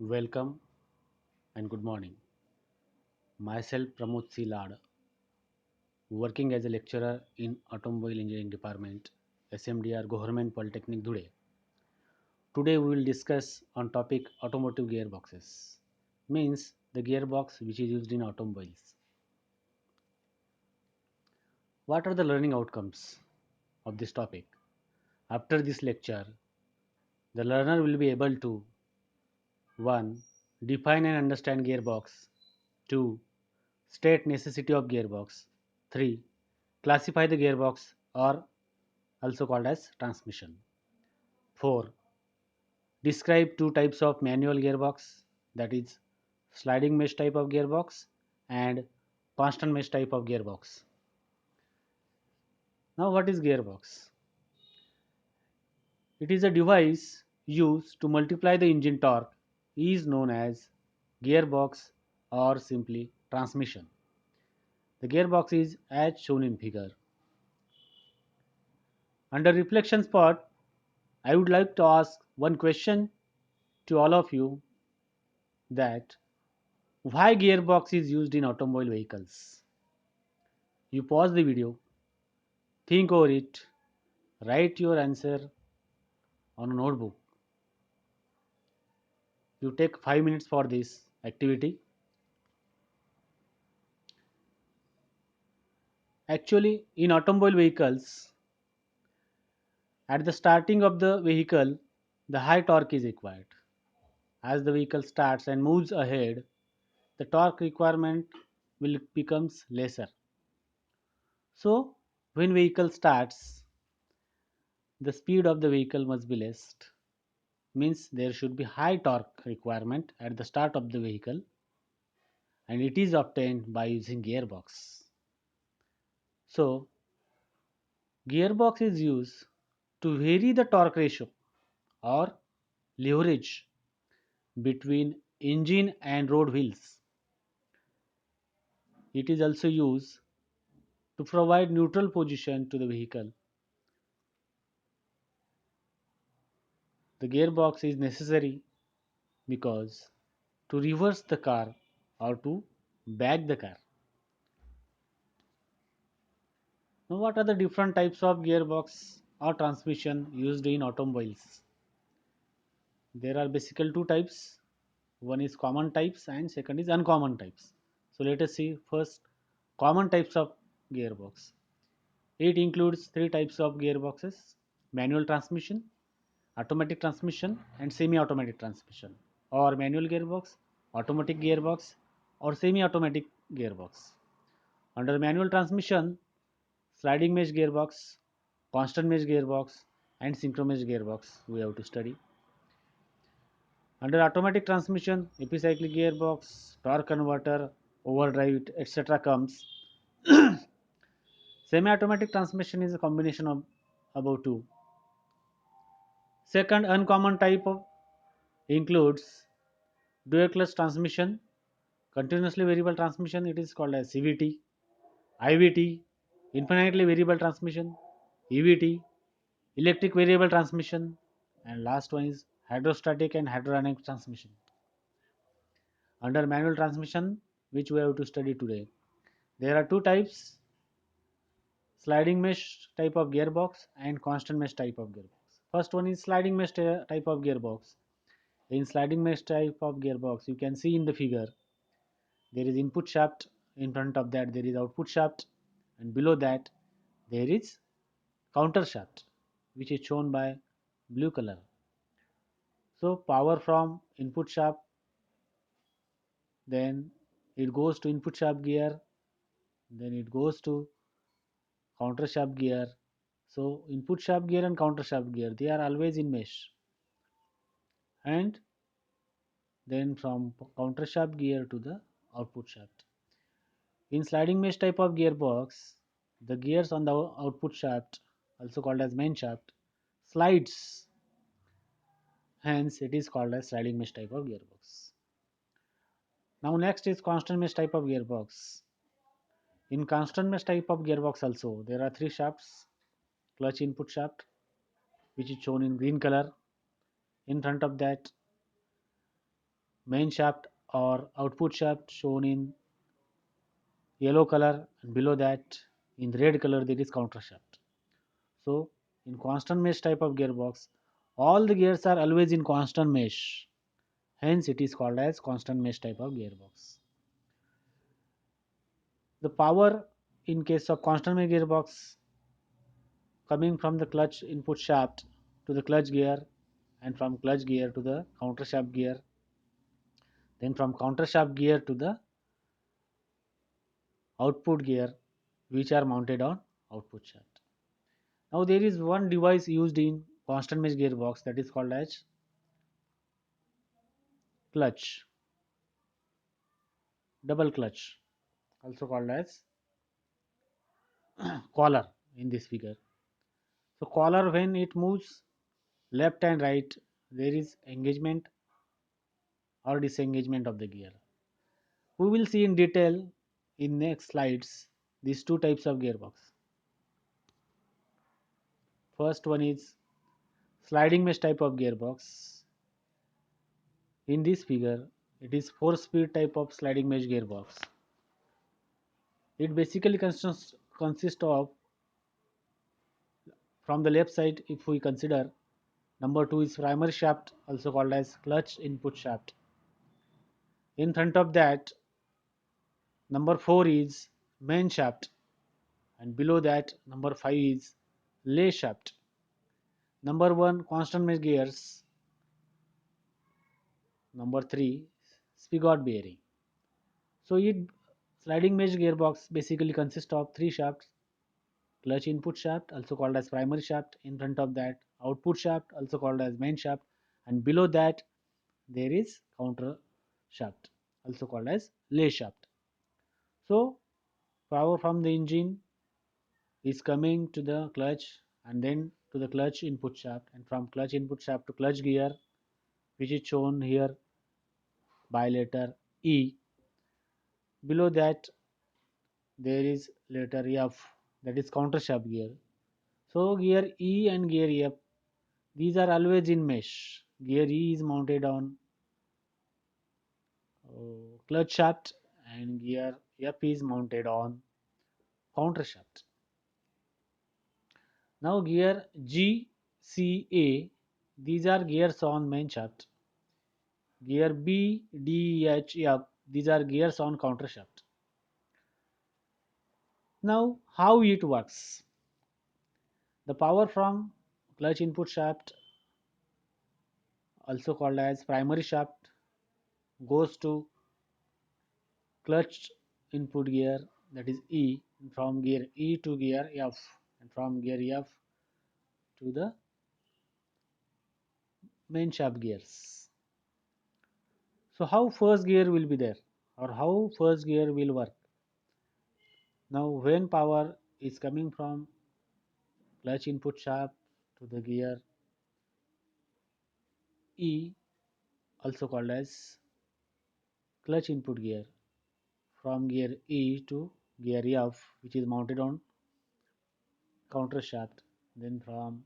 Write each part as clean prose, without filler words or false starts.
Welcome and good morning. Myself Pramod C. Lad, working as a lecturer in Automobile Engineering Department, SMDR Government Polytechnic Dhude. Today we will discuss on topic automotive gearboxes. Means the gearbox which is used in automobiles. What are the learning outcomes of this topic? After this lecture, the learner will be able to 1. Define and understand gearbox. 2. State necessity of gearbox. 3. Classify the gearbox or also called as transmission. 4. Describe two types of manual gearbox, that is sliding mesh type of gearbox and constant mesh type of gearbox. Now what is gearbox? It is a device used to multiply the engine torque, is known as gearbox or simply transmission. The gearbox is as shown in figure. Under reflection spot, I would like to ask one question to all of you, that why gearbox is used in automobile vehicles. You pause the video, think over it, write your answer on a notebook. You take 5 minutes for this activity. Actually, in automobile vehicles, at the starting of the vehicle, the high torque is required. As the vehicle starts and moves ahead, the torque requirement will becomes lesser. So, when vehicle starts, the speed of the vehicle must be less. Means there should be high torque requirement at the start of the vehicle, and it is obtained by using gearbox. So gearbox is used to vary the torque ratio or leverage between engine and road wheels. It is also used to provide neutral position to the vehicle. The gearbox is necessary because to reverse the car or to back the car. Now, what are the different types of gearbox or transmission used in automobiles? There are basically two types. One is common types and second is uncommon types. So let us see first common types of gearbox. It includes three types of gearboxes: manual transmission, automatic transmission, and semi-automatic transmission, or manual gearbox, automatic gearbox, or semi-automatic gearbox. Under manual transmission, sliding mesh gearbox, constant mesh gearbox, and synchromesh gearbox we have to study. Under automatic transmission, epicyclic gearbox, torque converter, overdrive, etc. comes. Semi-automatic transmission is a combination of above two. Second uncommon type of includes dual clutch transmission, continuously variable transmission. It is called as CVT, IVT, infinitely variable transmission, EVT, electric variable transmission, and last one is hydrostatic and hydrodynamic transmission. Under manual transmission, which we have to study today, there are two types: sliding mesh type of gearbox and constant mesh type of gearbox. First one is sliding mesh type of gearbox. In sliding mesh type of gearbox, you can see in the figure there is input shaft, in front of that there is output shaft, and below that there is counter shaft, which is shown by blue color. So power from input shaft, then it goes to input shaft gear, then it goes to counter shaft gear. So input shaft gear and counter shaft gear, they are always in mesh, and then from counter shaft gear to the output shaft. In sliding mesh type of gearbox, the gears on the output shaft, also called as main shaft, slides. Hence, it is called as sliding mesh type of gearbox. Now, next is constant mesh type of gearbox. In constant mesh type of gearbox, also there are three shafts: clutch input shaft, which is shown in green color. In front of that, main shaft or output shaft shown in yellow color, and below that in red color there is counter shaft. So in constant mesh type of gearbox, all the gears are always in constant mesh. Hence it is called as constant mesh type of gearbox. The power in case of constant mesh gearbox coming from the clutch input shaft to the clutch gear, and from clutch gear to the counter shaft gear, then from counter shaft gear to the output gear, which are mounted on output shaft. Now there is one device used in constant mesh gearbox, that is called as clutch, double clutch, also called as collar in this figure. So collar, when it moves left and right, there is engagement or disengagement of the gear. We will see in detail in next slides these two types of gearbox. First one is sliding mesh type of gearbox. In this figure, it is 4-speed type of sliding mesh gearbox. It basically consists of, from the left side, if we consider, number 2 is primary shaft, also called as clutch input shaft. In front of that, number 4 is main shaft, and below that number 5 is lay shaft. Number 1 constant mesh gears, number 3 spigot bearing. So it sliding mesh gearbox basically consists of 3 shafts: clutch input shaft, also called as primary shaft; in front of that output shaft, also called as main shaft; and below that there is counter shaft, also called as lay shaft. So power from the engine is coming to the clutch and then to the clutch input shaft, and from clutch input shaft to clutch gear, which is shown here by letter E. Below that there is letter F, that is counter shaft gear. So gear E and gear F, these are always in mesh. Gear E is mounted on clutch shaft, and gear F is mounted on counter shaft. Now gear G, C, A, these are gears on main shaft. Gear B, D, H, F, these are gears on counter shaft. Now how it works? The power from clutch input shaft, also called as primary shaft, goes to clutch input gear, that is E, and from gear E to gear F, and from gear F to the main shaft gears. So how first gear will be there, or how first gear will work? Now when power is coming from clutch input shaft to the gear E, also called as clutch input gear, from gear E to gear F, which is mounted on counter shaft, then from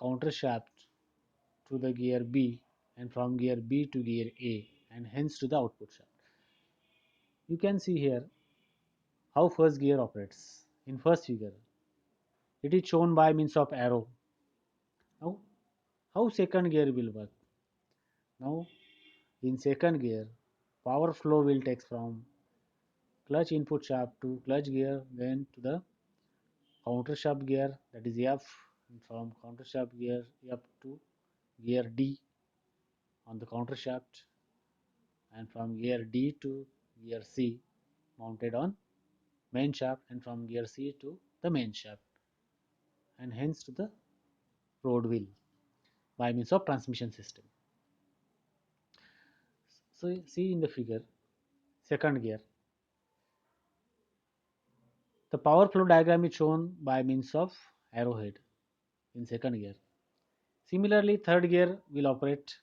counter shaft to the gear B, and from gear B to gear A, and hence to the output shaft. You can see here how first gear operates. In first figure, it is shown by means of arrow. Now how second gear will work? Now in second gear, power flow will take from clutch input shaft to clutch gear, then to the counter shaft gear, that is F, and from counter shaft gear F to gear D on the counter shaft, and from gear D to gear C mounted on main shaft, and from gear C to the main shaft, and hence to the road wheel by means of transmission system. So see in the figure, second gear, the power flow diagram is shown by means of arrowhead in second gear. Similarly, third gear will operate.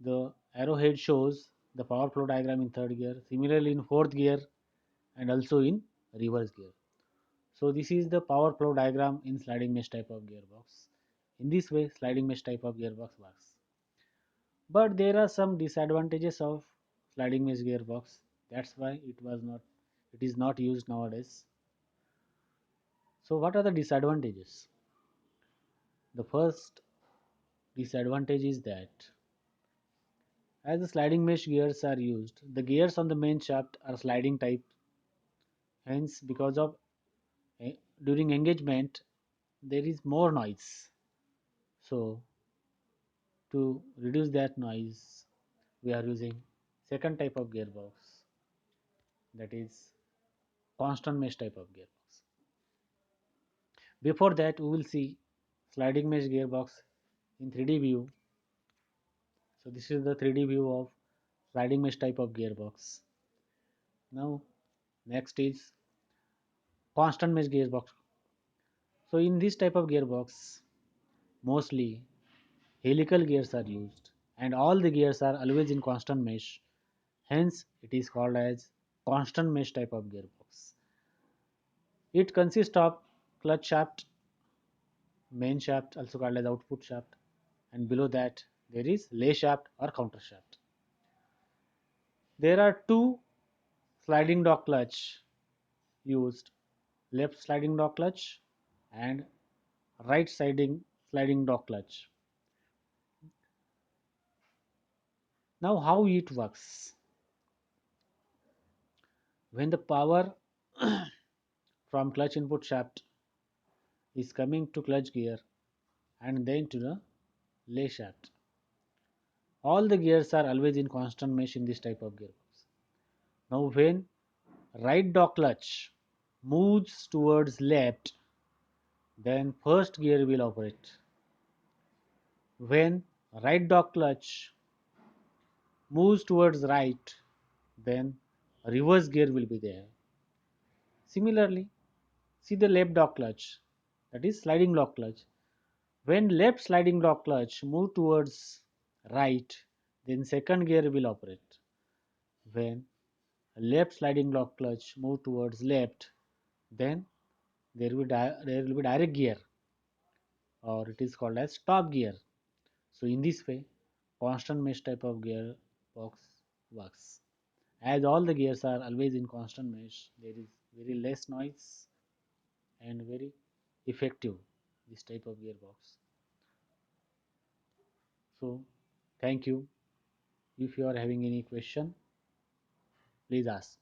The arrowhead shows the power flow diagram in third gear. Similarly, in fourth gear and also in reverse gear. So this is the power flow diagram in sliding mesh type of gearbox. In this way, sliding mesh type of gearbox works. But there are some disadvantages of sliding mesh gearbox. That's why it is not used nowadays. So what are the disadvantages? The first disadvantage is that as the sliding mesh gears are used, the gears on the main shaft are sliding type. Hence, because of eh, during engagement, there is more noise. So to reduce that noise, we are using second type of gearbox, that is constant mesh type of gearbox. Before that, we will see sliding mesh gearbox in 3D view. So this is the 3D view of sliding mesh type of gearbox. Now next is constant mesh gearbox. So in this type of gearbox, mostly helical gears are used and all the gears are always in constant mesh. Hence it is called as constant mesh type of gearbox. It consists of clutch shaft, main shaft also called as output shaft, and below that there is lay shaft or counter shaft. There are two sliding dog clutch used, left sliding dog clutch and right sliding dog clutch. Now how it works? When the power from clutch input shaft is coming to clutch gear and then to the lay shaft, all the gears are always in constant mesh in this type of gearbox. Now when right dog clutch moves towards left, then first gear will operate. When right dog clutch moves towards right, then reverse gear will be there. Similarly, see the left dog clutch, that is sliding lock clutch. When left sliding lock clutch move towards right, then second gear will operate. When left sliding lock clutch move towards left, then there will be direct gear, or it is called as stop gear. So in this way, constant mesh type of gear box works. As all the gears are always in constant mesh, there is very less noise and very effective this type of gearbox. So thank you. If you are having any question, please ask.